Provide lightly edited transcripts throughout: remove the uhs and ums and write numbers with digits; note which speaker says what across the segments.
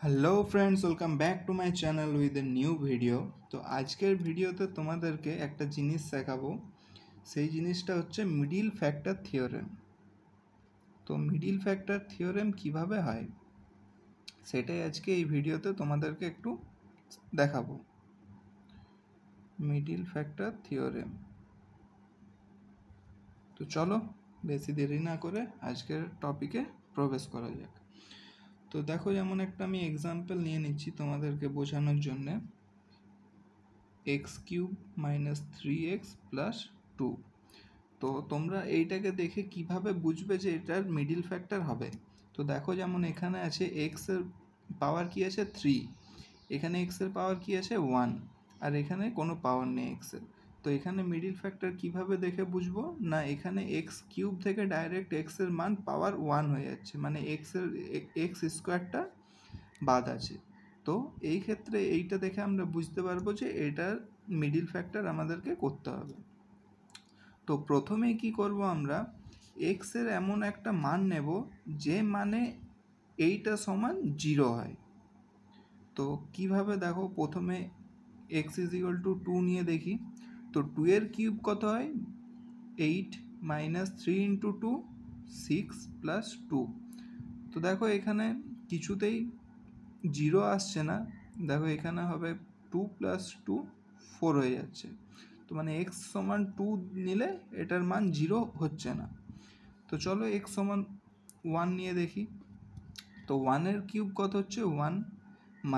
Speaker 1: Hello friends, welcome back to my channel with a new video. তো আজকের ভিডিওতে তোমাদেরকে একটা জিনিস শেখাবো। সেই জিনিসটা হচ্ছে মিডিল ফ্যাক্টর থিওরেম। তো মিডিল ফ্যাক্টর থিওরেম কিভাবে হয় সেটাই আজকে এই ভিডিওতে তোমাদেরকে একটু দেখাবো। Middle factor theorem. তো চলো বেশি দেরি না করে আজকের টপিকে প্রবেশ করা যাক। তো দেখো, যেমন একটা আমি এক্সাম্পল নিয়ে নিচ্ছি তোমাদেরকে বোঝানোর জন্যে। x³ - 3x + 2। তো তোমরা এইটাকে দেখে কিভাবে বুঝবে যে এটার মিডিল ফ্যাক্টর হবে। তো দেখো, যেমন এখানে আছে x এর পাওয়ার কি আছে 3, এখানে x এর পাওয়ার কি আছে 1, আর এখানে কোনো পাওয়ার নেই x এর। তো এখানে মিডিল ফ্যাক্টর কিভাবে দেখে বুঝবো না, এখানে x³ থেকে ডাইরেক্ট x এর মান পাওয়ার 1 হয়ে যাচ্ছে, মানে x² বাদ আছে। তো এই ক্ষেত্রে এইটা দেখে আমরা বুঝতে পারবো যে এটার মিডিল ফ্যাক্টর আমাদেরকে করতে হবে। তো প্রথমেই কি করব, আমরা x এর এমন একটা মান নেব যে মানে এইটা সমান 0 হয়। তো কিভাবে দেখো, প্রথমে x = 2 নিয়ে দেখি। তো 2 এর কিউব কত হয়? 8 - 3 × 2 6 + 2। তো দেখো এখানে কিছুতেই 0 আসছে না। দেখো এখানে হবে 2 + 2 4 হয়ে যাচ্ছে। তো মানে x সমান 2 নিলে এটার মান 0 হচ্ছে না। তো চলো x সমান 1 নিয়ে দেখি। তো 1 এর কিউব কত হচ্ছে? 1 -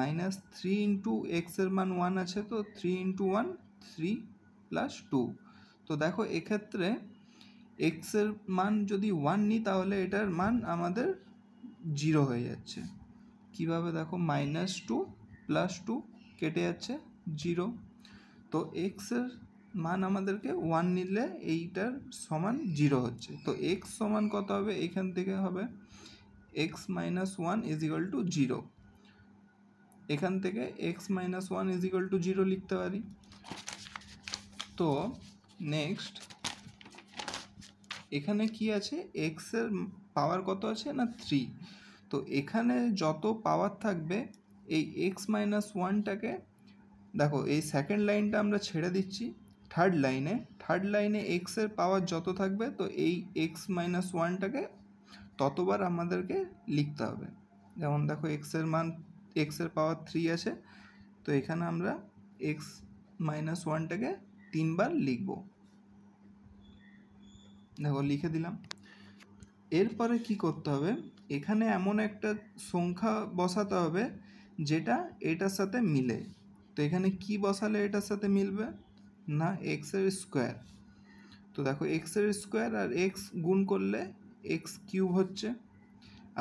Speaker 1: 3 × x এর মান 1 আছে, তো 3 × 1 3 + 2। তো দেখো এক্ষেত্রে x এর মান যদি 1 নিই তাহলে এটার মান আমাদের 0 হয়ে যাচ্ছে। কিভাবে দেখো, -2 + 2 কেটে যাচ্ছে 0। তো x এর মান আমাদেরকে 1 নিলে এইটার সমান 0 হচ্ছে। তো x সমান কত হবে? এখান থেকে হবে x - 1 = 0। এখান থেকে x - 1 = 0 লিখতে পারি। তো নেক্সট এখানে কি আছে? x এর পাওয়ার কত আছে না 3। তো এখানে যত পাওয়ার থাকবে এই x - 1টাকে, দেখো এই সেকেন্ড লাইনটা আমরা ছেড়ে দিচ্ছি। থার্ড লাইনে x এর পাওয়ার যত থাকবে, তো এই x - 1টাকে ততবার আমাদেরকে লিখতে হবে। যেমন দেখো x এর পাওয়ার 3 আছে, তো এখানে আমরা x - 1টাকে 3 বার লিখব। দেখো লিখে দিলাম। এরপরে কি করতে হবে, এখানে এমন একটা সংখ্যা বসাতে হবে যেটা এটার সাথে মিলে। তো এখানে কি বসালে এটার সাথে মিলবে না, x² তো দেখো x² আর x গুণ করলে x³ হচ্ছে,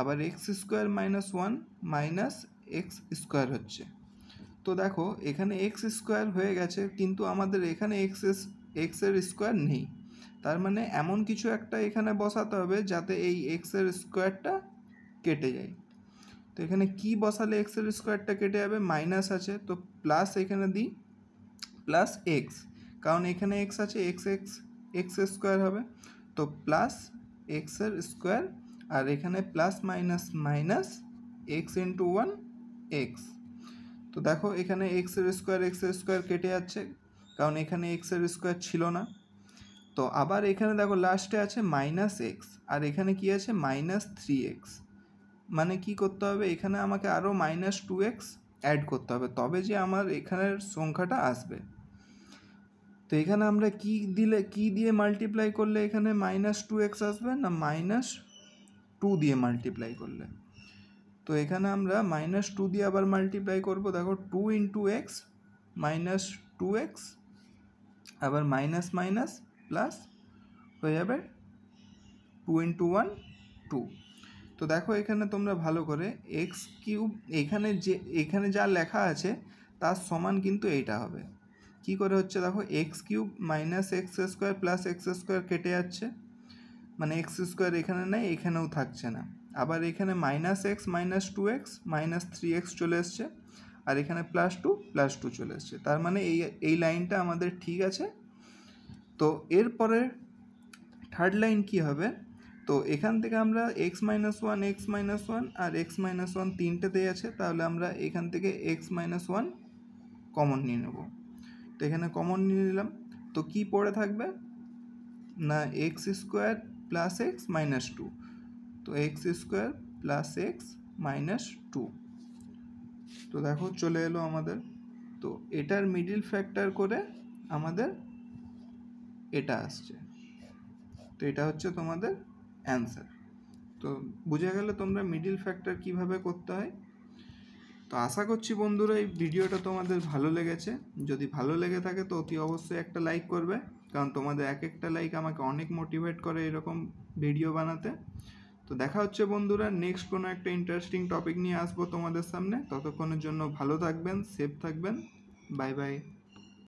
Speaker 1: আবার x² - 1 - x² হচ্ছে। তো দেখো এখানে x² হয়ে গেছে, কিন্তু আমাদের এখানে x এর স্কোয়ার নেই। তার মানে এমন কিছু একটা এখানে বসাতে হবে যাতে এই x এর স্কোয়ারটা কেটে যায়। তো এখানে কি বসালে x এর স্কোয়ারটা কেটে যাবে? মাইনাস আছে, তো প্লাস এখানে দিই +x, কারণ এখানে x আছে, x² হবে। তো প্লাস x এর স্কোয়ার, আর এখানে plus minus minus x × 1 x। তো দেখো এখানে x এর স্কোয়ার কেটে যাচ্ছে, কারণ এখানে x এর স্কোয়ার ছিল না। তো আবার এখানে দেখো লাস্টে আছে -x, আর এখানে কি আছে? -3x। মানে কি করতে হবে, এখানে আমাকে আরও -2x অ্যাড করতে হবে, তবে যে আমার এখানের সংখ্যাটা আসবে। তো এখানে আমরা কি দিয়ে মাল্টিপ্লাই করলে এখানে -2x আসবে না, -2 দিয়ে মাল্টিপ্লাই করলে। তো এখানে আমরা -2 দিয়ে আবার মাল্টিপ্লাই করব। দেখো 2 × x -2x, আবার মাইনাস মাইনাস প্লাস হয়ে যাবে 2 × 1 2। তো দেখো এখানে তোমরা ভালো করে x³ এখানে যা লেখা আছে তার সমান কিন্তু এইটা হবে। কি করে হচ্ছে দেখো, x³ - x² + x² কেটে যাচ্ছে, মানে x² এখানে নেই, এখানেও থাকছে না। আবার এখানে -x -2x -3x চলে এসছে, আর এখানে +2 +2 চলে এসছে। তার মানে এই লাইনটা আমাদের ঠিক আছে। তো এরপরে থার্ড লাইন কি হবে তো এখান থেকে আমরা এক্স মাইনাস ওয়ান আর এক্স মাইনাস ওয়ান তিনটেতেই আছে, তাহলে আমরা এখান থেকে এক্স মাইনাস ওয়ান কমন নিয়ে নেব। তো এখানে কমন নিয়ে নিলাম, তো কি পড়ে থাকবে না X square plus X minus two. তো X square plus X minus two, তো দেখো চলে এলো আমাদের। তো এটার মিডিল ফ্যাক্টর করে আমাদের এটা আসছে, তো এটা হচ্ছে তোমাদের অ্যান্সার। তো বুঝে গেলে তোমরা মিডিল ফ্যাক্টর কিভাবে করতে হয়। তো আশা করছি বন্ধুরা এই ভিডিওটা তোমাদের ভালো লেগেছে। যদি ভালো লেগে থাকে তো অতি অবশ্যই একটা লাইক করবে, কারণ তোমাদের এক একটা লাইক আমাকে অনেক মোটিভেট করে এরকম ভিডিও বানাতে। তো দেখা হচ্ছে বন্ধুরা নেক্সট কোনো একটা ইন্টারেস্টিং টপিক নিয়ে আসবো তোমাদের সামনে। ততক্ষণের জন্য ভালো থাকবেন, সেফ থাকবেন, বাই বাই।